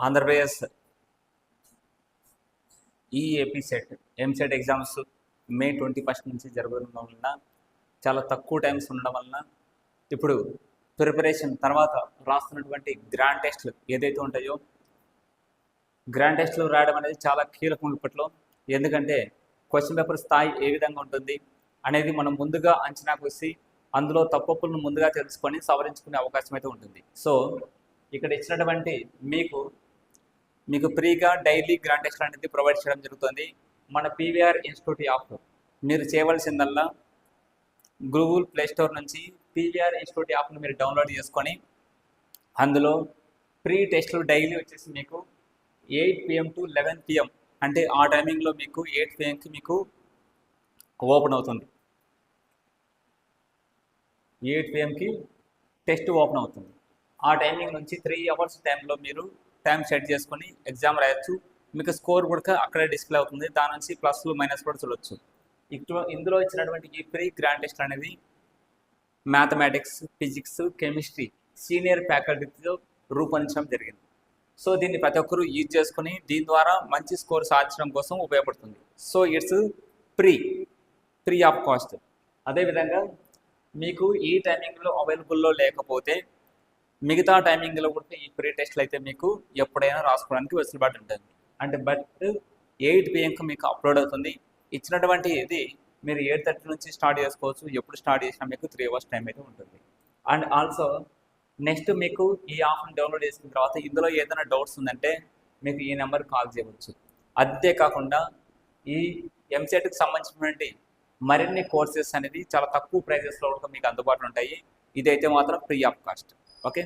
Andhra Pradesh AP set EAMCET exams May 21 నుంచి జరగడం వలన చాలా తక్కువ టైమ్స్ ఉండడం వలన ఇప్పుడు ప్రిపరేషన్ తర్వాత రాస్తున్నటువంటి గ్రాండ్ టెస్ట్లు ఏదైతే ఉంటాయో గ్రాండ్ టెస్ట్లు రాయడం అనేది చాలా కీలకం ఇప్పట్లో. ఎందుకంటే క్వశ్చన్ పేపర్ స్థాయి ఏ విధంగా ఉంటుంది అనేది మనం ముందుగా అంచనా వేసి అందులో తప్పులను ముందుగా తెలుసుకొని సవరించుకునే అవకాశం అయితే ఉంటుంది. సో ఇక్కడ ఇచ్చినటువంటి మీకు ఫ్రీగా డైలీ గ్రాండ్ టెస్ట్ అనేది ప్రొవైడ్ చేయడం జరుగుతుంది మన పీవీఆర్ ఇన్స్టిట్యూట్ యాప్. మీరు చేయవలసిందల్లా గూగుల్ ప్లే స్టోర్ నుంచి పీవీఆర్ ఇన్స్టిట్యూట్ యాప్ను మీరు డౌన్లోడ్ చేసుకొని అందులో ప్రీ టెస్ట్లు డైలీ వచ్చేసి మీకు 8 PM to 11 PM అంటే ఆ టైమింగ్లో మీకు 8 PMకి మీకు ఓపెన్ అవుతుంది. 8 PMకి టెస్ట్ ఓపెన్ అవుతుంది. ఆ టైమింగ్ నుంచి 3 hours టైంలో మీరు టైం సెట్ చేసుకొని ఎగ్జామ్ రాయొచ్చు. మీకు స్కోర్ కూడా అక్కడే డిస్ప్లే అవుతుంది. దాని నుంచి ప్లస్లు మైనస్ కూడా చూడవచ్చు. ఇందులో ఇచ్చినటువంటి ఈ ఫ్రీ గ్రాండ్ టెస్ట్ అనేది మ్యాథమెటిక్స్, ఫిజిక్స్, కెమిస్ట్రీ సీనియర్ ఫ్యాకల్టీతో రూపొందించడం జరిగింది. సో దీన్ని ప్రతి ఒక్కరూ యూజ్ చేసుకుని దీని ద్వారా మంచి స్కోర్ సాధించడం కోసం ఉపయోగపడుతుంది. So it's free of cost. అదేవిధంగా మీకు ఈ టైమింగ్లో అవైలబుల్లో లేకపోతే మిగతా టైమింగ్లో కూడా ఈ ప్రీ టెస్ట్లు అయితే మీకు ఎప్పుడైనా రాసుకోవడానికి వెసులుబాటు ఉంటుంది. అంటే బట్ 8 PMకి మీకు అప్లోడ్ అవుతుంది. ఇచ్చినటువంటి ఇది మీరు 8:30 నుంచి స్టార్ట్ చేసుకోవచ్చు. ఎప్పుడు స్టార్ట్ చేసినా మీకు 3 hours టైం అయితే ఉంటుంది. అండ్ ఆల్సో నెక్స్ట్ మీకు ఈ యాప్ని డౌన్లోడ్ చేసుకున్న తర్వాత ఇందులో ఏదైనా డౌట్స్ ఉందంటే మీకు ఈ నెంబర్ కాల్ చేయవచ్చు. అంతేకాకుండా ఈ ఎంసెట్కి సంబంధించినటువంటి మరిన్ని కోర్సెస్ అనేది చాలా తక్కువ ప్రైజెస్లో మీకు అందుబాటులో ఉంటాయి. ఇదైతే మాత్రం ఫ్రీ ఆఫ్ కాస్ట్. ఓకే.